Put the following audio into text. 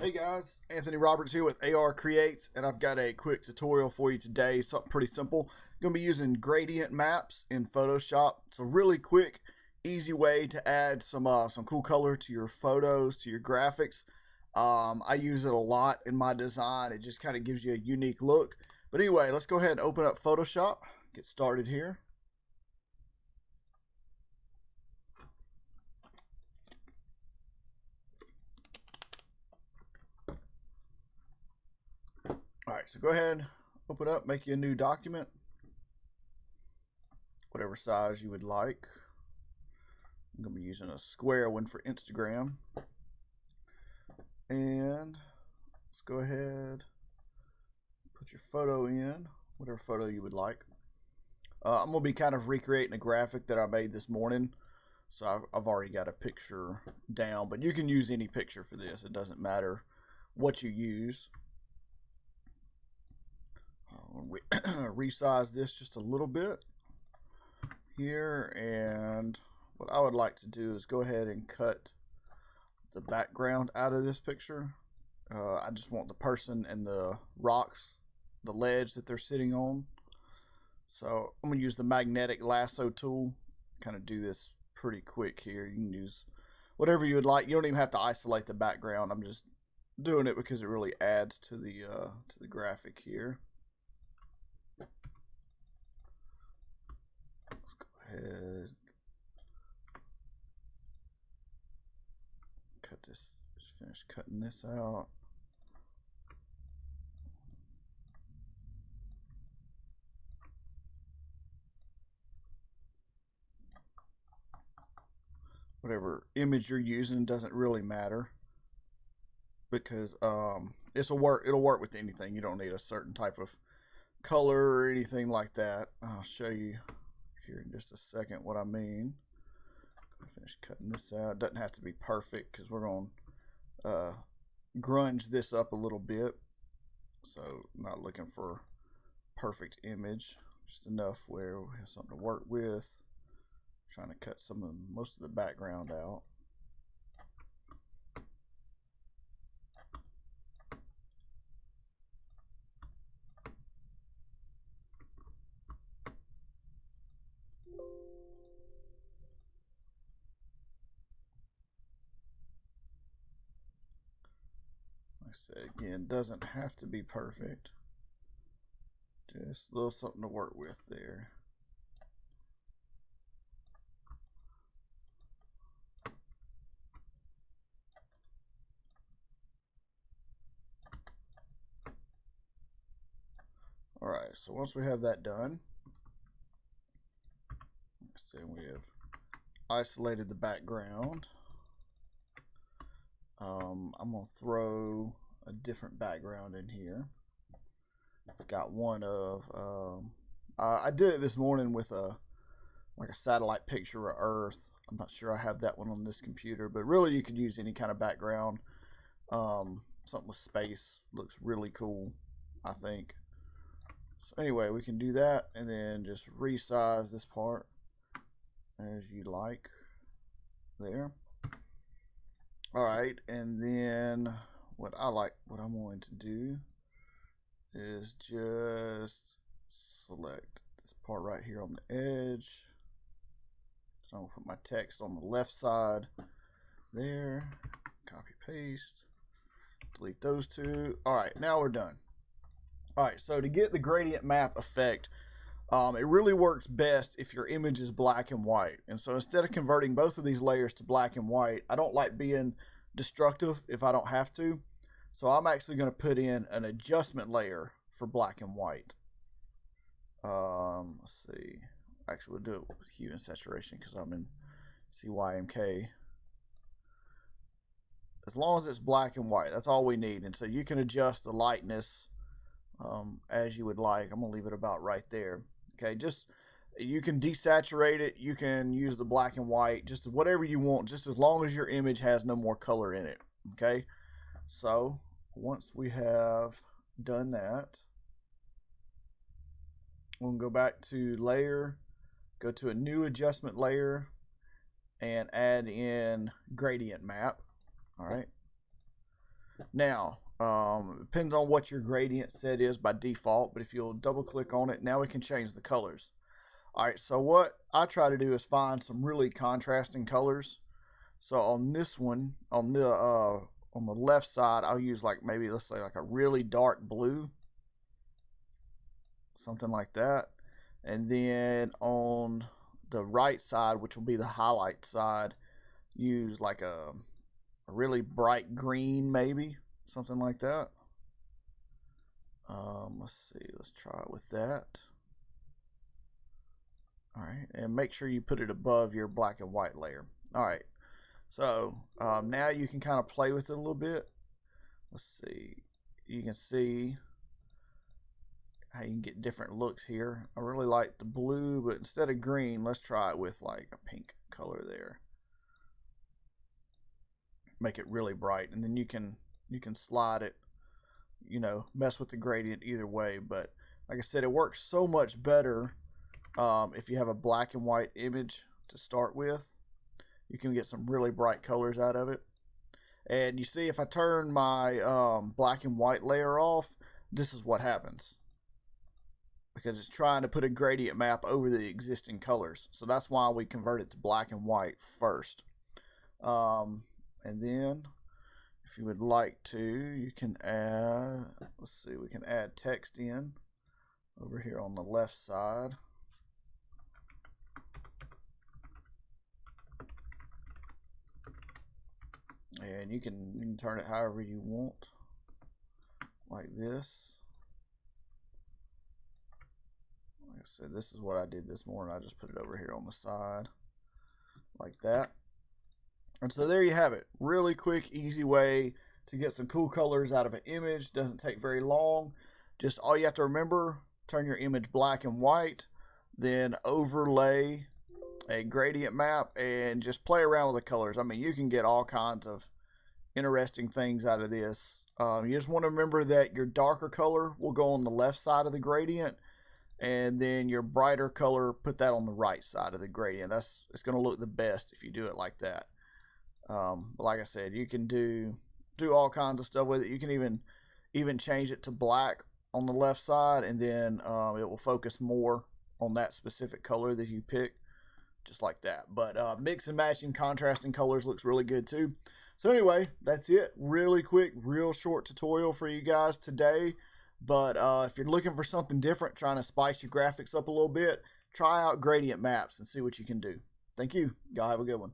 Hey guys, Anthony Roberts here with ARcreates, and I've got a quick tutorial for you today. Something pretty simple. I'm going to be using gradient maps in Photoshop. It's a really quick, easy way to add some cool color to your photos, to your graphics. I use it a lot in my design. It just kind of gives you a unique look. But anyway, let's go ahead and open up Photoshop. Get started here. Alright, so go ahead, open up, make you a new document, whatever size you would like. I'm going to be using a square one for Instagram. And let's go ahead, put your photo in, whatever photo you would like. I'm going to be kind of recreating a graphic that I made this morning. So I've already got a picture down, but you can use any picture for this. It doesn't matter what you use. Resize this just a little bit here, and what I would like to do is go ahead and cut the background out of this picture. I just want the person and the rocks, the ledge that they're sitting on. So I'm going to use the magnetic lasso tool, kind of do this pretty quick here. You can use whatever you would like. You don't even have to isolate the background. I'm just doing it because it really adds to the graphic here. Let's go ahead, cut this, just finish cutting this out. Whatever image you're using doesn't really matter, because it'll work with anything. You don't need a certain type of color or anything like that. I'll show you here in just a second what I mean. Finish cutting this out. It doesn't have to be perfect because we're going to grunge this up a little bit. So I'm not looking for perfect image, just enough where we have something to work with. I'm trying to cut most of the background out. Like I said, again, doesn't have to be perfect. Just a little something to work with there. Alright, so once we have that done, let's say we have isolated the background. I'm going to throw a different background in here. I've got one of, I did it this morning with like a satellite picture of Earth. I'm not sure I have that one on this computer, but really you could use any kind of background. Something with space looks really cool, I think. So anyway, we can do that and then just resize this part as you like there. Alright, and then what I'm going to do is just select this part right here on the edge. So I'm going to put my text on the left side there. Copy, paste. Delete those two. Alright, now we're done. Alright, so to get the gradient map effect, it really works best if your image is black and white. And so instead of converting both of these layers to black and white, I don't like being destructive if I don't have to. So I'm actually going to put in an adjustment layer for black and white. Let's see. Actually, we'll do it with hue and saturation because I'm in CYMK. As long as it's black and white, that's all we need. And so you can adjust the lightness as you would like. I'm going to leave it about right there. Okay, just you can desaturate it, you can use the black and white, just whatever you want, just as long as your image has no more color in it. Okay, so once we have done that, we'll go back to layer, go to a new adjustment layer, and add in gradient map. All right, Now, depends on what your gradient set is by default, but if you'll double click on it, now we can change the colors. All right, so what I try to do is find some really contrasting colors. So on this one, on the left side, I'll use like maybe let's say like a really dark blue, something like that. And then on the right side, which will be the highlight side, use like a really bright green, maybe something like that. Let's see, let's try it with that. All right, and make sure you put it above your black and white layer. All right, so now you can kind of play with it a little bit. Let's see, you can see how you can get different looks here. I really like the blue, but instead of green, let's try it with like a pink color there. Make it really bright, and then you can slide it, you know, mess with the gradient either way. But like I said, it works so much better if you have a black and white image to start with. You can get some really bright colors out of it. And you see, if I turn my black and white layer off, this is what happens, because it's trying to put a gradient map over the existing colors. So that's why we convert it to black and white first. And then if you would like to, you can add, let's see, we can add text in over here on the left side. And you can turn it however you want, like this. Like I said, this is what I did this morning. I just put it over here on the side like that. And so there you have it. Really quick, easy way to get some cool colors out of an image. Doesn't take very long. Just all you have to remember, turn your image black and white, then overlay a gradient map and just play around with the colors. I mean, you can get all kinds of interesting things out of this. You just want to remember that your darker color will go on the left side of the gradient, and then your brighter color, put that on the right side of the gradient. It's going to look the best if you do it like that. But like I said, you can do all kinds of stuff with it. You can even change it to black on the left side, and then it will focus more on that specific color that you pick, just like that. But mix and matching contrasting colors looks really good too. So anyway, that's it. Really quick, real short tutorial for you guys today. But if you're looking for something different, trying to spice your graphics up a little bit, try out gradient maps and see what you can do. Thank you. Y'all have a good one.